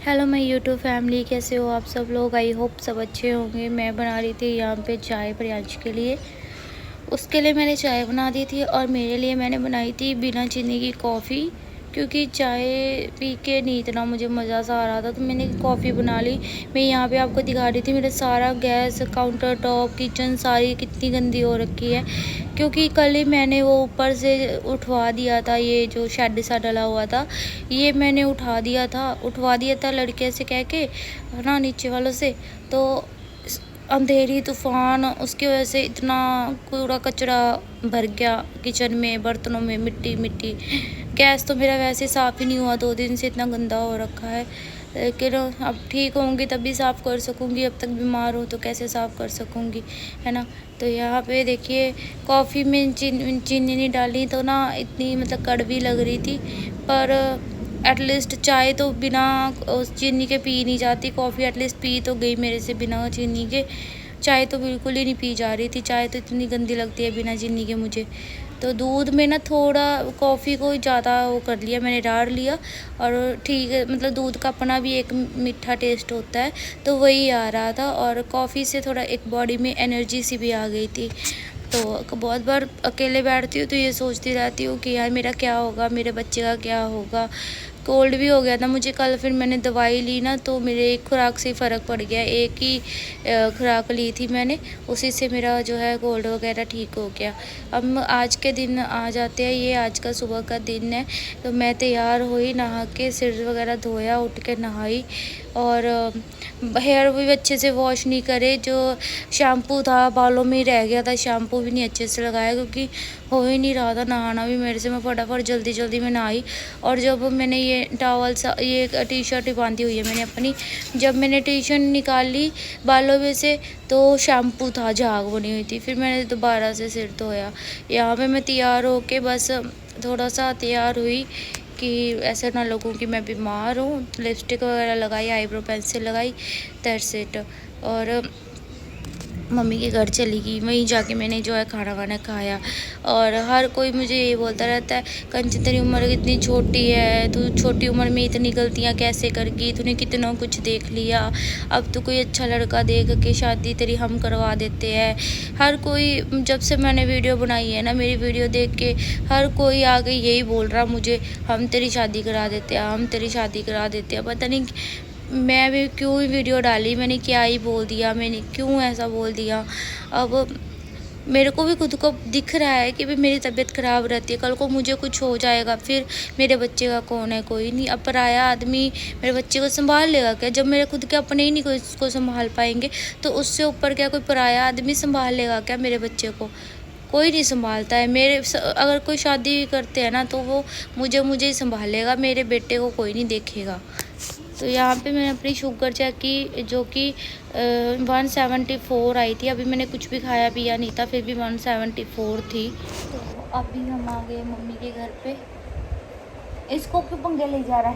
Hello my YouTube family, कैसे हो आप सब लोग। आई होप सब अच्छे होंगे। मैं बना रही थी यहाँ पे चाय प्रियांश के लिए। उसके लिए मैंने चाय बना दी थी और मेरे लिए मैंने बनाई थी बिना चीनी की कॉफ़ी, क्योंकि चाय पी के नहीं इतना मुझे मज़ा सा आ रहा था, तो मैंने कॉफ़ी बना ली। मैं यहाँ पे आपको दिखा रही थी मेरा सारा गैस, काउंटर टॉप, किचन सारी कितनी गंदी हो रखी है, क्योंकि कल ही मैंने वो ऊपर से उठवा दिया था। ये जो शेड सा डला हुआ था ये मैंने उठवा दिया था लड़के से कह के, है ना, नीचे वालों से। तो अंधेरी तूफान, उसकी वजह से इतना कूड़ा कचरा भर गया किचन में, बर्तनों में मिट्टी मिट्टी। गैस तो मेरा वैसे साफ़ ही नहीं हुआ, 2 दिन से इतना गंदा हो रखा है। लेकिन अब ठीक होंगी तभी साफ़ कर सकूँगी, अब तक बीमार हूँ तो कैसे साफ़ कर सकूँगी, है ना। तो यहाँ पे देखिए, कॉफ़ी में चीनी नहीं डाली तो ना इतनी मतलब कड़वी लग रही थी, पर एटलीस्ट चाय तो बिना चीनी के पी नहीं जाती, कॉफ़ी एटलीस्ट पी तो गई मेरे से बिना चीनी के। चाय तो बिल्कुल ही नहीं पी जा रही थी, चाय तो इतनी गंदी लगती है बिना चीनी के मुझे। तो दूध में ना थोड़ा कॉफ़ी को ज़्यादा वो कर लिया मैंने, डाल लिया। और ठीक है, मतलब दूध का अपना भी एक मीठा टेस्ट होता है, तो वही आ रहा था। और कॉफ़ी से थोड़ा एक बॉडी में एनर्जी सी भी आ गई थी। तो बहुत बार अकेले बैठती हूँ तो ये सोचती रहती हूँ कि यार मेरा क्या होगा, मेरे बच्चे का क्या होगा। कोल्ड भी हो गया था मुझे कल, फिर मैंने दवाई ली ना तो मेरे एक खुराक से फ़र्क पड़ गया। एक ही खुराक ली थी मैंने, उसी से मेरा जो है कोल्ड वगैरह ठीक हो गया। अब आज के दिन आ जाते हैं, ये आज का सुबह का दिन है। तो मैं तैयार हुई, नहा के सिर वगैरह धोया, उठ के नहाई। और हेयर भी अच्छे से वॉश नहीं करे, जो शैम्पू था बालों में ही रह गया था, शैम्पू भी नहीं अच्छे से लगाया क्योंकि हो ही नहीं रहा था नहाना भी मेरे से। मैं फटाफट जल्दी जल्दी में नहाई। और जब मैंने ये टॉवल सा, ये टी शर्ट बांधी हुई है मैंने अपनी, जब मैंने टी शर्ट निकाली बालों में से तो शैम्पू था, झाग बनी हुई थी। फिर मैंने दोबारा से सिर धोया। यहाँ पे मैं तैयार होके बस थोड़ा सा तैयार हुई कि ऐसा ना लगूं कि मैं बीमार हूँ। लिपस्टिक वगैरह लगाई, आईब्रो पेंसिल लगाई, दैट्स इट। और मम्मी के घर चली गई, वहीं जाके मैंने जो है खाना वाना खाया। और हर कोई मुझे ये बोलता रहता है, कंचन तेरी उम्र कितनी छोटी है, तू छोटी उम्र में इतनी गलतियाँ कैसे कर गई, तूने कितना कुछ देख लिया, अब तो कोई अच्छा लड़का देख के शादी तेरी हम करवा देते हैं। हर कोई, जब से मैंने वीडियो बनाई है ना, मेरी वीडियो देख के हर कोई आगे यही बोल रहा मुझे, हम तेरी शादी करा देते हैं, हम तेरी शादी करा देते हैं। पता नहीं मैं भी क्यों ही वीडियो डाली, मैंने क्या ही बोल दिया, मैंने क्यों ऐसा बोल दिया। अब मेरे को भी खुद को दिख रहा है कि भी मेरी तबीयत ख़राब रहती है, कल को मुझे कुछ हो जाएगा, फिर मेरे बच्चे का कौन है, कोई नहीं। अब पराया आदमी मेरे बच्चे को संभाल लेगा क्या, जब मेरे खुद के अपने ही नहीं कोई इसको संभाल पाएंगे, तो उससे ऊपर क्या कोई पराया आदमी संभाल लेगा क्या मेरे बच्चे को। कोई नहीं संभालता है। अगर कोई शादी करते हैं ना तो वो मुझे ही संभालेगा, मेरे बेटे को कोई नहीं देखेगा। तो यहाँ पे मैंने अपनी शुगर चेक की, जो कि 174 आई थी। अभी मैंने कुछ भी खाया पिया नहीं था, फिर भी 174 थी। तो अभी हम आ गए मम्मी के घर पे। इसको क्यों पंगे ले जा रहा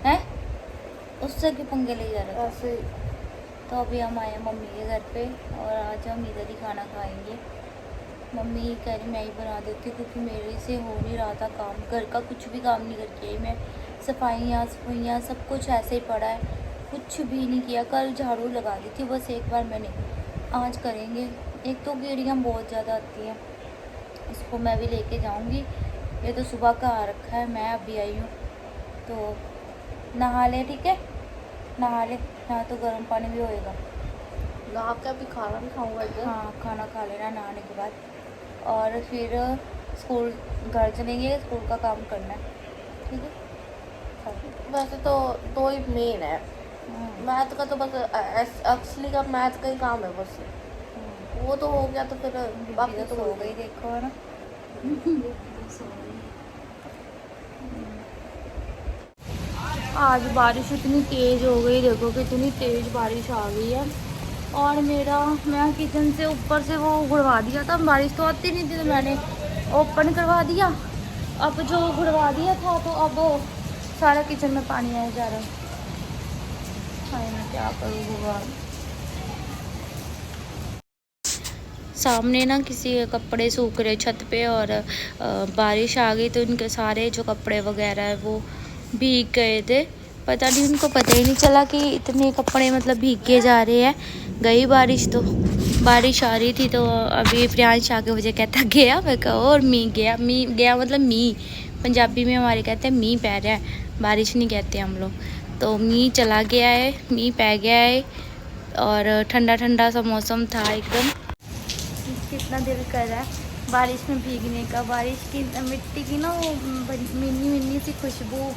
है? उससे क्यों पंगे ले जा रहा है ऐसे? तो अभी हम आए मम्मी के घर पे और आज हम इधर ही खाना खाएंगे। मम्मी कह रही मैं ही बना देती हूँ, क्योंकि मेरे से हो नहीं रहा था काम, घर का कुछ भी काम नहीं करके आई मैं। सफाइयाँ सब कुछ ऐसे ही पड़ा है, कुछ भी नहीं किया। कल झाड़ू लगा दी थी बस एक बार मैंने, आज करेंगे। एक तो कीड़ियाँ बहुत ज़्यादा आती हैं, इसको मैं भी लेके जाऊँगी। ये तो सुबह का आ रखा है, मैं अभी आई हूँ। तो नहा ले, ठीक है, नहा ले, नहा तो गर्म पानी भी होएगा। नहा के अभी खाना भी खाऊंगा इधर। हाँ, खाना खा लेना नहाने के बाद, और फिर स्कूल घर चलेंगे, स्कूल का काम करना है, ठीक है। वैसे तो दो ही मेन है, मैथ का तो बस असली का मैथ का ही काम है बस, वो तो हो गया तो फिर बाकी तो हो गई, देखो, है ना। आज बारिश इतनी तेज़ हो गई, देखो कितनी तेज़ बारिश आ गई है। और मैं किचन से ऊपर से वो उड़वा दिया था, बारिश तो आती नहीं थी तो मैंने ओपन करवा दिया। अब जो उड़वा दिया था तो अब सारा किचन में पानी आया जा रहा है। हाय, मैं क्या करूँ भगवान। सामने ना किसी के कपड़े सूख रहे छत पे, और बारिश आ गई तो इनके सारे जो कपड़े वगैरह है वो भीग गए थे। पता नहीं, उनको पता ही नहीं चला कि इतने कपड़े मतलब भीग के जा रहे हैं। गई बारिश, तो बारिश आ रही थी, तो अभी प्रियांश आके मुझे कहता गया, मैं कहा और मी गया मतलब मी, पंजाबी में हमारे कहते हैं मी पै रहा है, बारिश नहीं कहते हम लोग। तो मी चला गया है, मी पै गया है और ठंडा ठंडा सा मौसम था एकदम। कितना दिल कर रहा है बारिश में भीगने का। बारिश की मिट्टी की ना वो मिनी मिनी सी खुशबू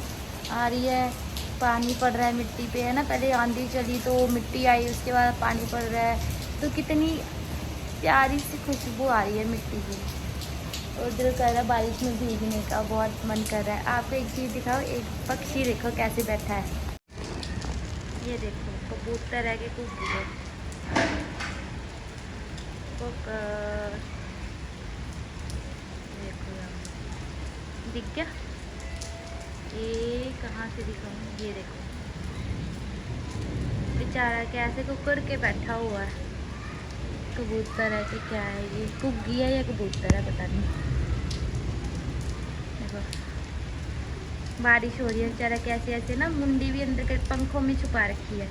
आ रही है, पानी पड़ रहा है मिट्टी पे, है ना। पहले आंधी चली तो मिट्टी आई, उसके बाद पानी पड़ रहा है, तो कितनी प्यारी सी खुशबू आ रही है मिट्टी की। और दिल कर रहा है बारिश में भीगने का, बहुत मन कर रहा है। आपको एक चीज़ दिखाओ, एक पक्षी देखो कैसे बैठा है, ये देखो कबूतर है कि कबूतर, देखो यहाँ दिख गया, ये कहाँ से दिखाऊँ, ये देखो बेचारा कैसे कुकर के बैठा हुआ है। कबूतर है कि क्या है, ये कुग्गी है या कबूतर है पता नहीं। देखो बारिश हो रही है, बेचारा कैसे ऐसे ना मुंडी भी अंदर के पंखों में छुपा रखी है।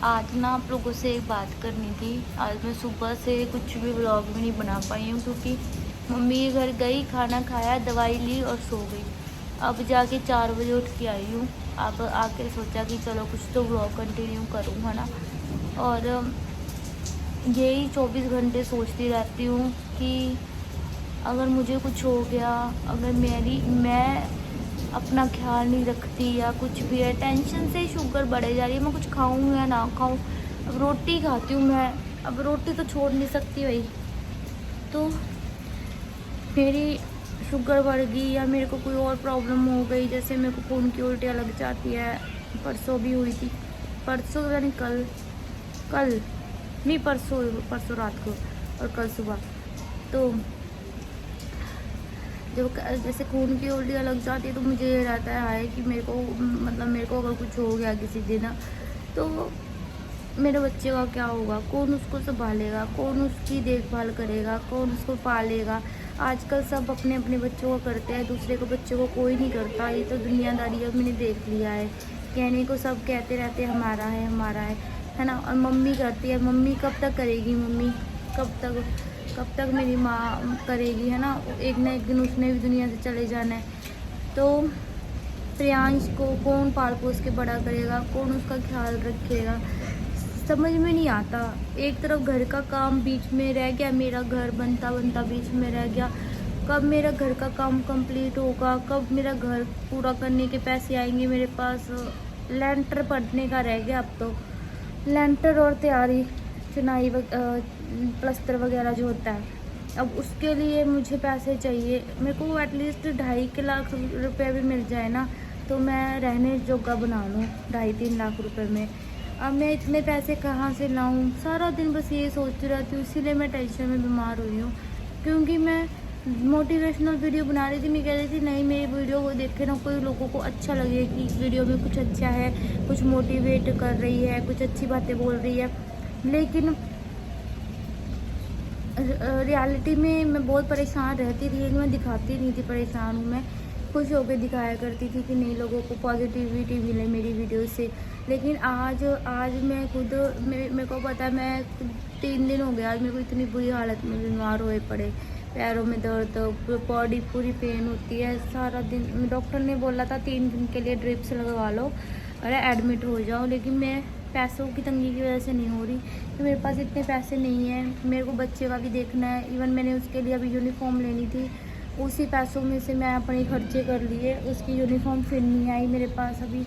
आज ना आप लोगों से एक बात करनी थी। आज मैं सुबह से कुछ भी व्लॉग भी नहीं बना पाई हूँ, क्योंकि मम्मी के घर गई, खाना खाया, दवाई ली और सो गई। अब जाके 4 बजे उठ के आई हूँ। अब आके सोचा कि चलो कुछ तो व्लॉग कंटिन्यू करूँ, है ना। और यही 24 घंटे सोचती रहती हूँ कि अगर मुझे कुछ हो गया, अगर मैं अपना ख्याल नहीं रखती या कुछ भी है, टेंशन से ही शुगर बढ़े जा रही है। मैं कुछ खाऊँ या ना खाऊँ, अब रोटी खाती हूँ मैं, अब रोटी तो छोड़ नहीं सकती भाई। तो मेरी शुगर बढ़ गई या मेरे को कोई और प्रॉब्लम हो गई, जैसे मेरे को खून की उल्टियाँ लग जाती है, परसों भी हुई थी, परसों यानी कल नहीं परसों रात को और कल सुबह। तो जब जैसे खून की उल्टियाँ लग जाती है तो मुझे ये रहता है कि मेरे को अगर कुछ हो गया किसी दिन तो मेरे बच्चे का क्या होगा, कौन उसको संभालेगा, कौन उसकी देखभाल करेगा, कौन उसको पालेगा। आजकल सब अपने अपने बच्चों को करते हैं, दूसरे को बच्चों को कोई नहीं करता। ये तो दुनियादारी अब मैंने देख लिया है। कहने को सब कहते रहते हैं हमारा है ना। और मम्मी करती है, मम्मी कब तक करेगी, मम्मी कब तक मेरी माँ करेगी, है ना। एक ना एक दिन उसने भी दुनिया से चले जाना है। तो प्रियांश को कौन पाल पोस के बड़ा करेगा, कौन उसका ख्याल रखेगा, समझ में नहीं आता। एक तरफ घर का काम बीच में रह गया, मेरा घर बनता बीच में रह गया। कब मेरा घर का काम कंप्लीट होगा, कब मेरा घर पूरा करने के पैसे आएंगे मेरे पास। लेंटर पड़ने का रह गया अब तो, लेंटर और तैयारी, चुनाई प्लस्तर वगैरह जो होता है, अब उसके लिए मुझे पैसे चाहिए। मेरे को एटलीस्ट 2.5 लाख रुपए भी मिल जाए ना, तो मैं रहने जोगा बना लूँ 2.5-3 लाख रुपए में। अब मैं इतने पैसे कहाँ से लाऊं, सारा दिन बस ये सोचती रहती हूँ। इसीलिए मैं टेंशन में बीमार हुई हूँ, क्योंकि मैं मोटिवेशनल वीडियो बना रही थी। मैं कह रही थी नहीं, मेरी वीडियो को देखे ना कोई लोगों को अच्छा लगे कि इस वीडियो में कुछ अच्छा है, कुछ मोटिवेट कर रही है, कुछ अच्छी बातें बोल रही है। लेकिन रियलिटी में मैं बहुत परेशान रहती थी, लेकिन मैं दिखाती नहीं थी परेशान हूँ। मैं खुश होकर दिखाया करती थी कि नहीं, लोगों को पॉजिटिविटी मिले मेरी वीडियो से। लेकिन आज मैं खुद मेरे को पता है, मैं 3 दिन हो गया आज मेरे को इतनी बुरी हालत में बीमार हुए पड़े, पैरों में दर्द, बॉडी पूरी पेन होती है सारा दिन। डॉक्टर ने बोला था 3 दिन के लिए ड्रिप्स लगवा लो, अरे एडमिट हो जाओ। लेकिन मैं पैसों की तंगी की वजह से नहीं हो रही, तो मेरे पास इतने पैसे नहीं हैं। मेरे को बच्चे का भी देखना है, इवन मैंने उसके लिए अभी यूनिफॉर्म लेनी थी, उसी पैसों में से मैं अपने खर्चे कर लिए। उसकी यूनिफॉर्म फिर नहीं आई मेरे पास अभी,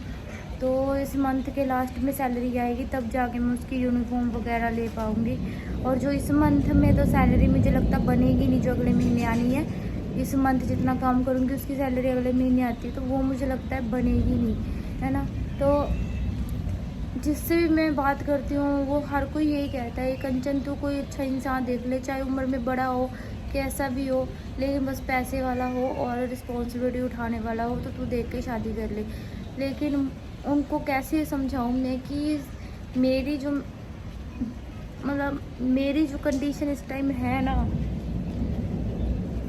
तो इस मंथ के लास्ट में सैलरी आएगी तब जाके मैं उसकी यूनिफॉर्म वगैरह ले पाऊँगी। और जो इस मंथ में तो सैलरी मुझे लगता बनेगी नहीं, जो अगले महीने आनी है। इस मंथ जितना काम करूँगी उसकी सैलरी अगले महीने आती है, तो वो मुझे लगता है बनेगी नहीं, है ना। तो जिससे भी मैं बात करती हूँ वो हर कोई यही कहता है, कंचन तू कोई अच्छा इंसान देख ले, चाहे उम्र में बड़ा हो कैसा भी हो, लेकिन बस पैसे वाला हो और रिस्पॉन्सिबिलिटी उठाने वाला हो, तो तू देख के शादी कर ले। लेकिन उनको कैसे समझाऊँ मैं कि मेरी जो कंडीशन इस टाइम है ना,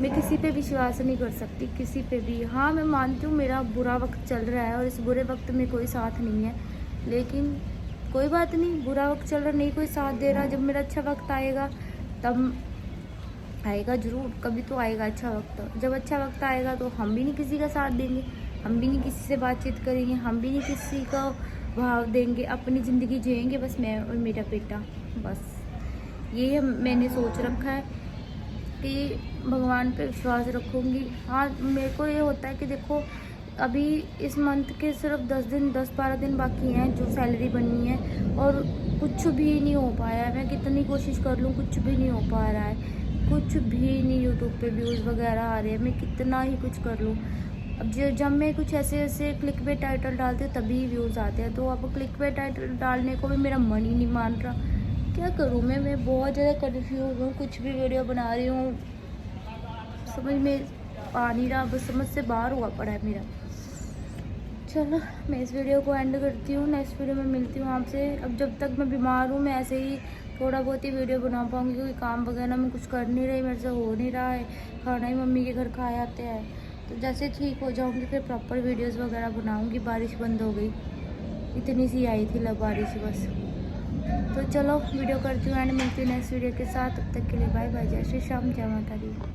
मैं किसी पे विश्वास नहीं कर सकती, किसी पे भी। हाँ, मैं मानती हूँ मेरा बुरा वक्त चल रहा है और इस बुरे वक्त में कोई साथ नहीं है, लेकिन कोई बात नहीं, बुरा वक्त चल रहा, नहीं कोई साथ दे रहा, जब मेरा अच्छा वक्त आएगा तब आएगा ज़रूर, कभी तो आएगा अच्छा वक्त। जब अच्छा वक्त आएगा तो हम भी नहीं किसी का साथ देंगे, हम भी नहीं किसी से बातचीत करेंगे, हम भी नहीं किसी का भाव देंगे, अपनी ज़िंदगी जिएंगे बस मैं और मेरा बेटा। बस ये मैंने सोच रखा है कि भगवान पे विश्वास रखूँगी। हाँ, मेरे को ये होता है कि देखो अभी इस मंथ के सिर्फ 10-12 दिन बाकी हैं जो सैलरी बननी है और कुछ भी नहीं हो पाया है। मैं कितनी कोशिश कर लूँ, कुछ भी नहीं हो पा रहा है, कुछ भी नहीं। यूट्यूब पे व्यूज़ वगैरह आ रहे हैं, मैं कितना ही कुछ कर लूँ। अब जब मैं कुछ ऐसे क्लिक पे टाइटल डालती हूँ तभी व्यूज़ आते हैं, तो अब क्लिक पे टाइटल डालने को भी मेरा मन ही नहीं मान रहा। क्या करूँ मैं बहुत ज़्यादा कन्फ्यूज़ हूँ। कुछ भी वीडियो बना रही हूँ समझ में आ नहीं रहा, बस समझ से बाहर हुआ पड़ा है मेरा। चलो मैं इस वीडियो को एंड करती हूँ, नेक्स्ट वीडियो में मिलती हूँ आपसे। अब जब तक मैं बीमार हूँ मैं ऐसे ही थोड़ा बहुत ही वीडियो बना पाऊँगी, क्योंकि काम वगैरह मैं कुछ कर नहीं रही, मेरे से हो नहीं रहा है। खाना ही मम्मी के घर खाए आते हैं, तो जैसे ठीक हो जाऊँगी फिर प्रॉपर वीडियोज़ वगैरह बनाऊँगी। बारिश बंद हो गई, इतनी सी आई थी बारिश बस। तो चलो वीडियो करती हूँ एंड मिलती हूँ नेक्स्ट वीडियो के साथ। तब तक के लिए बाय बाय, जय श्री श्याम, जय माता दी।